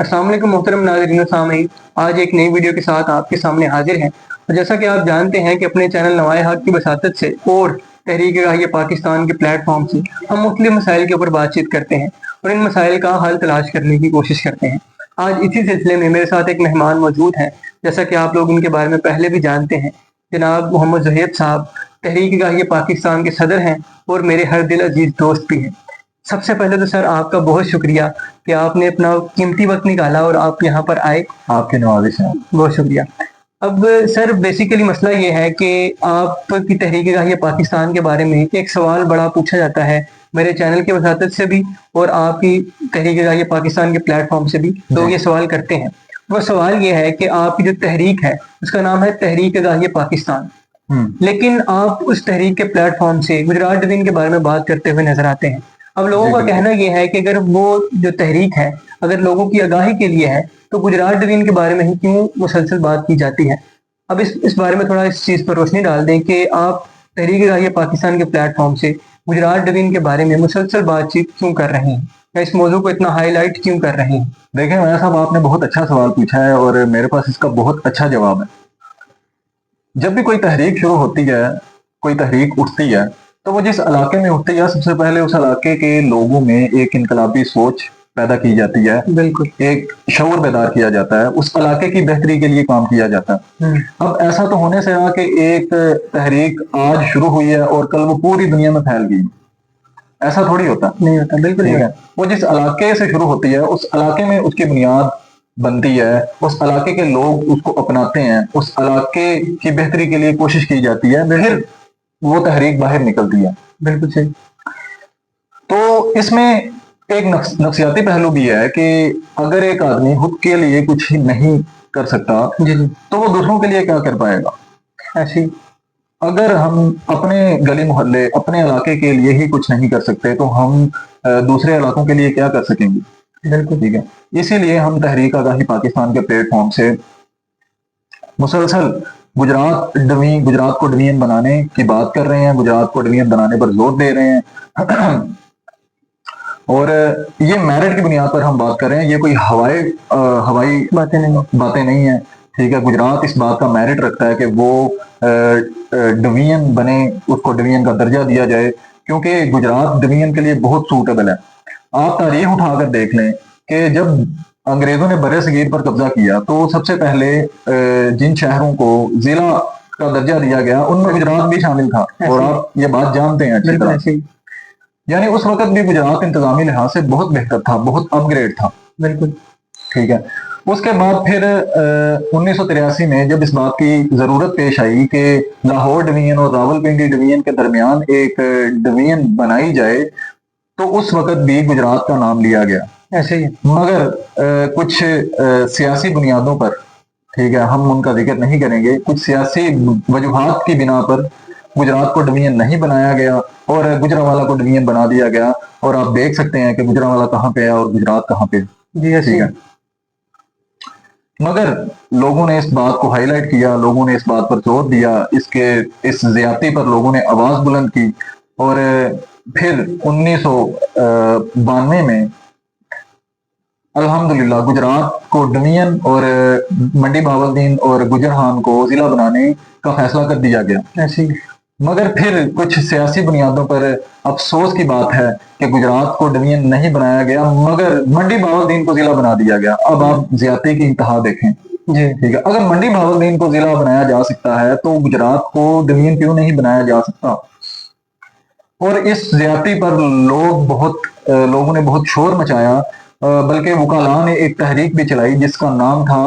अस्सलाम वालेकुम मोहतरम नाज़रीन सामीन। आज एक नई वीडियो के साथ आपके सामने हाजिर हैं। और जैसा कि आप जानते हैं कि अपने चैनल नवाए हक की वसातत से और तहरीक पाकिस्तान के प्लेटफॉर्म से हम मुख्तलिफ मसाइल के ऊपर बातचीत करते हैं और इन मसाइल का हल तलाश करने की कोशिश करते हैं। आज इसी सिलसिले में मेरे साथ एक मेहमान मौजूद हैं। जैसा कि आप लोग उनके बारे में पहले भी जानते हैं, जनाब मोहम्मद ज़ुहैब साहब तहरीक पाकिस्तान के सदर हैं और मेरे हर दिल अजीज दोस्त भी हैं। सबसे पहले तो सर आपका बहुत शुक्रिया कि आपने अपना कीमती वक्त निकाला और आप यहाँ पर आए। आपके नवाजिश हैं। बहुत शुक्रिया। अब सर बेसिकली मसला ये है कि आपकी तहरीक पाकिस्तान के बारे में एक सवाल बड़ा पूछा जाता है मेरे चैनल के वसातत से भी और आपकी तहरीक पाकिस्तान के प्लेटफॉर्म से भी लोग ये सवाल करते हैं। वो सवाल ये है कि आपकी जो तहरीक है उसका नाम है तहरीक पाकिस्तान, लेकिन आप उस तहरीक के प्लेटफॉर्म से गुजरात डिवीजन के बारे में बात करते हुए नजर आते हैं। अब लोगों का कहना यह है कि अगर वो जो तहरीक है अगर लोगों की आगाही के लिए है तो गुजरात डिवीजन के बारे में ही क्यों मुसलसल बात की जाती है। अब इस बारे में थोड़ा इस चीज पर रोशनी डाल दें कि आप तहरीक पाकिस्तान के प्लेटफॉर्म से गुजरात डिवीजन के बारे में मुसलसल बातचीत क्यों कर रहे हैं या इस मौजू को इतना हाईलाइट क्यों कर रहे हैं। देखें मेरा साहब, आपने बहुत अच्छा सवाल पूछा है और मेरे पास इसका बहुत अच्छा जवाब है। जब भी कोई तहरीक शुरू होती है, कोई तहरीक उठती है, तो वो जिस इलाके में उठती है सबसे पहले उस इलाके के लोगों में एक इनकलाबी सोच पैदा की जाती है। बिल्कुल। एक शऊर बेदार किया जाता है, उस इलाके की बेहतरी के लिए काम किया जाता है। अब ऐसा तो होने से रहा कि एक तहरीक आज शुरू हुई है और कल वो पूरी दुनिया में फैल गई, ऐसा थोड़ी होता नहीं होता। बिल्कुल ठीक है। वो जिस इलाके से शुरू होती है उस इलाके में उसकी बुनियाद बनती है, उस इलाके के लोग उसको अपनाते हैं, उस इलाके की बेहतरी के लिए कोशिश की जाती है, फिर वो तहरीक बाहर निकलती है। बिल्कुल सही। तो इसमें एक नफसियाती पहलू भी है कि अगर एक आदमी खुद के लिए कुछ नहीं कर सकता जी जी। तो वो दूसरों के लिए क्या कर पाएगा। ऐसी अगर हम अपने गली मोहल्ले अपने इलाके के लिए ही कुछ नहीं कर सकते तो हम दूसरे इलाकों के लिए क्या कर सकेंगे। बिल्कुल ठीक है। इसीलिए हम तहरीक आगाही पाकिस्तान के प्लेटफॉर्म से मुसलसल गुजरात को डिवीजन बनाने की बात कर रहे हैं, गुजरात को डिवीजन बनाने पर जोर दे रहे हैं। और ये मेरिट की बुनियाद पर हम बात कर रहे हैं, ये कोई हवाई बातें नहीं है। ठीक है। गुजरात इस बात का मेरिट रखता है कि वो डिवीजन बने, उसको डिवीजन का दर्जा दिया जाए, क्योंकि गुजरात डिवीजन के लिए बहुत सूटेबल है। आप तारीख उठाकर देख लें कि जब अंग्रेजों ने बरे सगीर पर कब्जा किया तो सबसे पहले जिन शहरों को जिला का दर्जा दिया गया उनमें गुजरात भी शामिल था, और आप ये बात जानते हैं अच्छी तरह। यानी उस वक्त भी गुजरात इंतजामी लिहाज से बहुत बेहतर था, बहुत अपग्रेड था। बिल्कुल ठीक है। उसके बाद फिर 1983 में जब इस बात की जरूरत पेश आई कि लाहौर डिवीजन और रावलपिंडी डिवीजन के दरमियान एक डिवीजन बनाई जाए, तो उस वक्त भी गुजरात का नाम लिया गया। ऐसे ही। मगर कुछ सियासी बुनियादों पर, ठीक है, हम उनका जिक्र नहीं करेंगे, कुछ सियासी वजूहात की बिना पर गुजरात को डिवीजन नहीं बनाया गया और गुजरांवाला को डिवीजन बना दिया गया। और आप देख सकते हैं कि गुजरांवाला कहाँ पे है और गुजरात कहाँ पे। जी ठीक है। मगर लोगों ने इस बात को हाईलाइट किया, लोगों ने इस बात पर जोर दिया, इस ज्यादती पर लोगों ने आवाज बुलंद की। और फिर 1992 में अल्हम्दुलिल्लाह गुजरात को डिवीजन और मंडी बहावलदीन और गुजरहान को जिला बनाने का फैसला कर दिया गया। ऐसी। मगर फिर कुछ सियासी बुनियादों पर अफसोस की बात है कि गुजरात को डिवीजन नहीं बनाया गया, मगर मंडी बहावलदीन को जिला बना दिया गया। अब आप ज्यादती की इंतहा देखें जी। ठीक है। अगर मंडी बहावलदीन को जिला बनाया जा सकता है तो गुजरात को डिवीजन क्यों नहीं बनाया जा सकता। और इस ज्यादती पर लोगों ने बहुत शोर मचाया, बल्कि वकाला ने एक तहरीक भी चलाई जिसका नाम था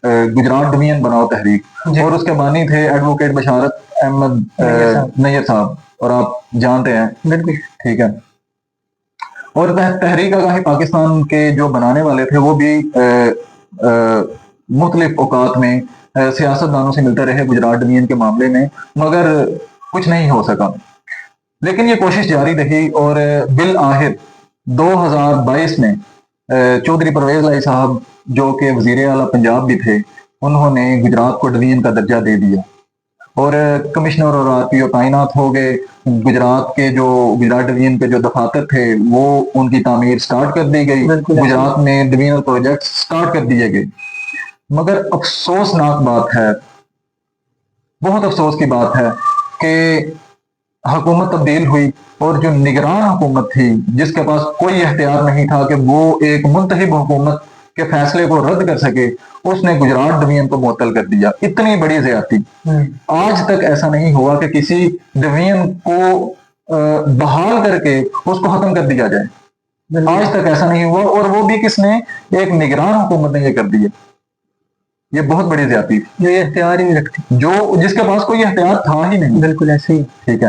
गुजरात डिवीजन बनाओ तहरीक, और उसके बानी थे एडवोकेट बशारत अहमद नैयर साहब, और आप जानते हैं। बिल्कुल ठीक है। और तहरीक आगाही पाकिस्तान के जो बनाने वाले थे वो भी मुख्तलिफ औकात में सियासतदानों से मिलते रहे गुजरात डिवीजन के मामले में, मगर कुछ नहीं हो सका। लेकिन ये कोशिश जारी रही और बिल आखिर 2022 में चौधरी परवेज लाई साहब, जो कि वजीर आला पंजाब भी थे, उन्होंने गुजरात को डिवीजन का दर्जा दे दिया। اور کمشنر اور RPO تعینات ہو گئے. گجرات کے جو گجرات ڈویژن کے جو دفاتر تھے وہ ان کی تعمیر سٹارٹ کر دی گئی. گجرات میں ڈویژنل پروجیکٹ سٹارٹ کر دیے گئے. مگر افسوسناک بات ہے، بہت افسوس کی بات ہے کہ حکومت تبدیل ہوئی اور جو نگران حکومت تھی جس کے پاس کوئی اختیار نہیں تھا کہ وہ ایک منتخب حکومت کے فیصلے کو رد کر سکے، اس نے گجرات ڈویژن کو معطل کر دیا. اتنی بڑی زیادتی آج تک ایسا نہیں ہوا کہ کسی ڈویژن کو بحال کر کے اس کو ختم کر دیا جائے. آج تک ایسا نہیں ہوا، اور وہ بھی کس نے؟ ایک نگران حکومت نے یہ کر دیا. یہ بہت بڑی زیادتی تھی، جو یہ اختیار ہی نہیں رکھتی، جس کے پاس کوئی اختیار تھا ہی نہیں. بالکل ایسے ہی. ٹھیک ہے،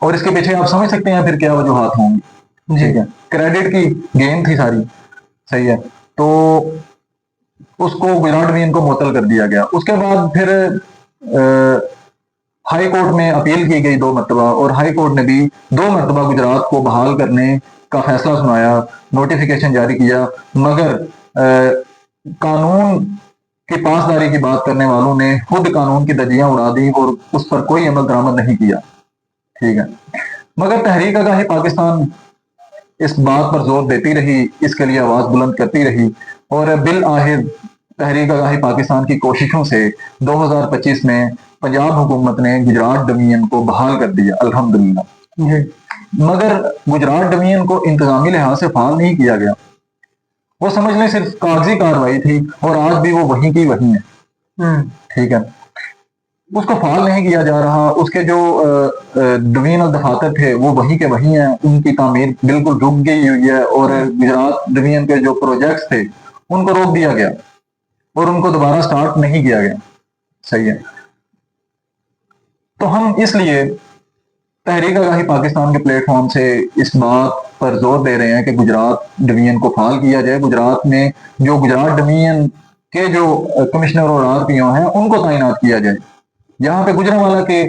اور اس کے پیچھے آپ سمجھ سکتے ہیں پھر کیا وجوہات ہوں گی. ٹھیک ہے، کریڈٹ کی گیم تھی ساری. صحیح ہے، تو اس کو گجرات ڈویژن کو معطل کر دیا گیا. اس کے بعد پھر ہائی کورٹ میں اپیل کی گئی 2 مرتبہ، اور ہائی کورٹ نے بھی 2 مرتبہ گجرات کو بحال کرنے کا فیصلہ سنایا، نوٹیفیکیشن جاری کیا. مگر قانون کی پاسداری کی بات کرنے والوں نے خود قانون کی دھجیاں اڑا دی اور اس پر کوئی عمل درآمد نہیں کیا. ٹھیک ہے، مگر تحریک آگاہی پاکستان اس بات پر زور دیتی رہی، اس کے لیے آواز بلند کرتی رہی، اور بالآخر تحریک آگاہی پاکستان کی کوششوں سے 2025 میں پنجاب حکومت نے گجرات ڈویژن کو بحال کر دیا، الحمدللہ. مگر گجرات ڈویژن کو انتظامی لحاظ سے فعال نہیں کیا گیا. وہ سمجھ لیں صرف کاغذی کاروائی تھی، اور آج بھی وہ وہیں کی وہیں ہے. ٹھیک ہے، اس کو فعال نہیں کیا جا رہا. اس کے جو ڈویژنل دفاتر تھے وہ وہیں کے وہیں ہیں، ان کی تعمیر بالکل رک گئی ہوئی ہے، اور گجرات ڈویژن کے جو پروجیکٹس تھے ان کو روک دیا گیا اور ان کو دوبارہ سٹارٹ نہیں کیا گیا. صحیح ہے، تو ہم اس لیے تحریک آگاہی پاکستان کے پلیٹ فارم سے اس بات پر زور دے رہے ہیں کہ گجرات ڈویژن کو فعال کیا جائے. گجرات میں جو گجرات ڈویژن کے جو کمشنر اور RPO ہیں ان کو تعینات کیا جائے. یہاں پہ گجرانوالہ کے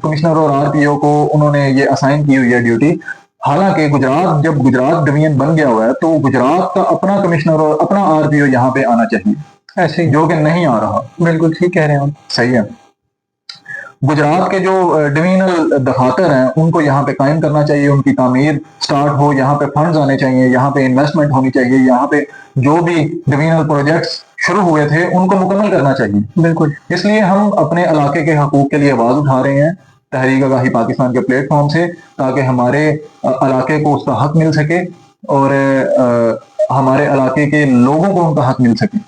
کمشنر اور RPO کو انہوں نے یہ اسائن کی ہوئی ہے ڈیوٹی. حالانکہ جب گجرات ڈویژن بن گیا ہوا ہے تو گجرات کا اپنا کمشنر اور اپنا RPO یہاں پہ آنا چاہیے، ایسے جو کہ نہیں آ رہا. بالکل ٹھیک کہہ رہے ہیں آپ. صحیح ہے، گجرات کے جو ڈویژنل دفاتر ہیں ان کو یہاں پہ قائم کرنا چاہیے، ان کی تعمیر سٹارٹ ہو، یہاں پہ فنڈز آنے چاہیے، یہاں پہ انویسٹمنٹ ہونی چاہیے، یہاں پہ جو بھی ڈویژنل پروجیکٹس شروع ہوئے تھے ان کو مکمل کرنا چاہیے. بالکل، اس لیے ہم اپنے علاقے کے حقوق کے لیے آواز اٹھا رہے ہیں تحریک آگاہی پاکستان کے پلیٹ فارم سے، تاکہ ہمارے علاقے کو اس کا حق مل سکے اور ہمارے علاقے کے لوگوں کو ان کا حق مل سکے.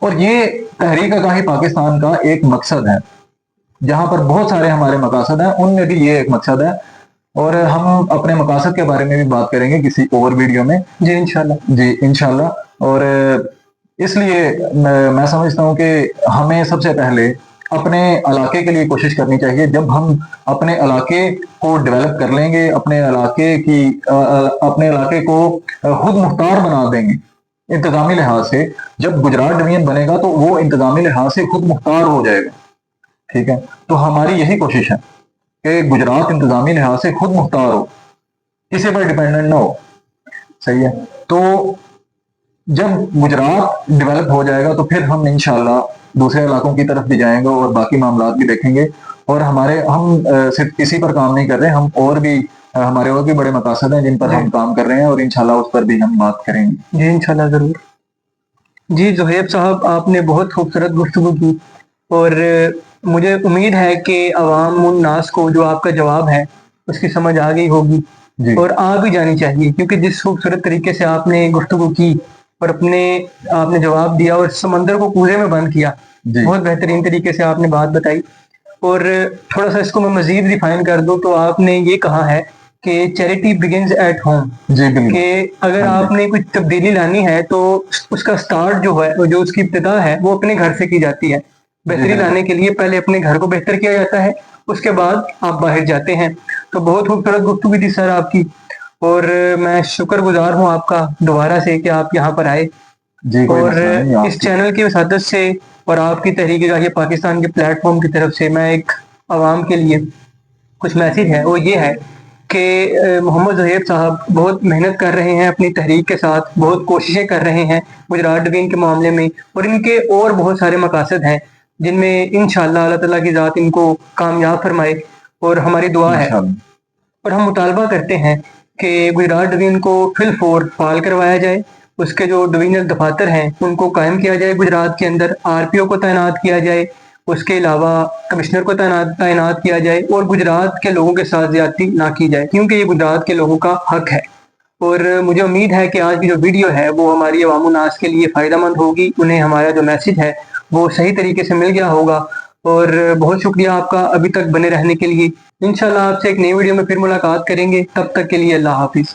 اور یہ تحریک آگاہی پاکستان کا ایک مقصد ہے، جہاں پر بہت سارے ہمارے مقاصد ہیں، ان میں بھی یہ ایک مقصد ہے. اور ہم اپنے مقاصد کے بارے میں بھی بات کریں گے کسی اور ویڈیو میں. جی انشاءاللہ. جی انشاءاللہ. اور اس لیے میں سمجھتا ہوں کہ ہمیں سب سے پہلے اپنے علاقے کے لیے کوشش کرنی چاہیے. جب ہم اپنے علاقے کو ڈیولپ کر لیں گے، اپنے علاقے کو خود مختار بنا دیں گے انتظامی لحاظ سے، جب گجرات ڈویژن بنے گا تو وہ انتظامی لحاظ سے خود مختار ہو جائے گا. ٹھیک ہے، تو ہماری یہی کوشش ہے کہ گجرات انتظامی لحاظ سے خود مختار ہو، کسی پر ڈیپینڈنٹ نہ ہو. صحیح ہے، تو جب گجرات ڈیولپ ہو جائے گا تو پھر ہم انشاءاللہ دوسرے علاقوں کی طرف بھی جائیں گے اور باقی معاملات بھی دیکھیں گے. اور ہم صرف اسی پر کام نہیں کر رہے، ہمارے اور بھی بڑے مقاصد ہیں جن پر ہم کام کر رہے ہیں، اور انشاءاللہ اس پر بھی ہم بات کریں گے. جی انشاءاللہ ضرور. جی زہیب صاحب، آپ نے بہت خوبصورت گفتگو کی، اور مجھے امید ہے کہ عوام الناس کو جو آپ کا جواب ہے اس کی سمجھ آ گئی ہوگی. جی. اور آ بھی جانی چاہیے، کیونکہ جس خوبصورت طریقے سے آپ نے گفتگو کی اور آپ نے جواب دیا اور سمندر کو کوزے میں بند کیا. جی. بہت بہترین طریقے سے آپ نے بات بتائی. اور تھوڑا سا اس کو میں مزید ڈیفائن کر دوں تو آپ نے یہ کہا ہے کہ چیریٹی بگنز ایٹ ہوم. جی بالکل. کہ اگر آپ نے کچھ تبدیلی لانی ہے تو اس کا سٹارٹ جو ہے، جو اس کی ابتدا ہے، وہ اپنے گھر سے کی جاتی ہے. بہتری لانے کے لیے پہلے اپنے گھر کو بہتر کیا جاتا ہے، اس کے بعد آپ باہر جاتے ہیں. تو بہت خوبصورت گفتگو تھی سر آپ کی، اور میں شکر گزار ہوں آپ کا دوبارہ سے کہ آپ یہاں پر آئے. جی. اور اس چینل کی وساطت سے اور آپ کی تحریک آگاہی پاکستان کے پلیٹ فارم کی طرف سے میں ایک عوام کے لیے کچھ میسیج ہے، وہ یہ ہے کہ محمد زہیب صاحب بہت محنت کر رہے ہیں اپنی تحریک کے ساتھ، بہت کوششیں کر رہے ہیں گجرات ڈویژن کے معاملے میں، اور ان کے اور بہت سارے مقاصد ہیں जिनमें इंशाअल्लाह अल्लाह ताला की ज़ात इनको कामयाब फरमाए और हमारी दुआ है। और हम मुतालबा करते हैं कि गुजरात डिवीज़न को फिलफोर फाल करवाया जाए, उसके जो डिवीजनल दफातर हैं उनको कायम किया जाए गुजरात के अंदर, आरपीओ को तैनात किया जाए, उसके अलावा कमिश्नर को तैनात किया जाए और गुजरात के लोगों के साथ ज्यादती ना की जाए, क्योंकि ये गुजरात के लोगों का हक है। और मुझे उम्मीद है कि आज की जो वीडियो है वो हमारी अवाम नास के लिए फ़ायदेमंद होगी, उन्हें हमारा जो मैसेज है वो सही तरीके से मिल गया होगा। और बहुत शुक्रिया आपका अभी तक बने रहने के लिए। इंशाल्लाह आपसे एक नई वीडियो में फिर मुलाकात करेंगे, तब तक के लिए अल्लाह हाफिज़।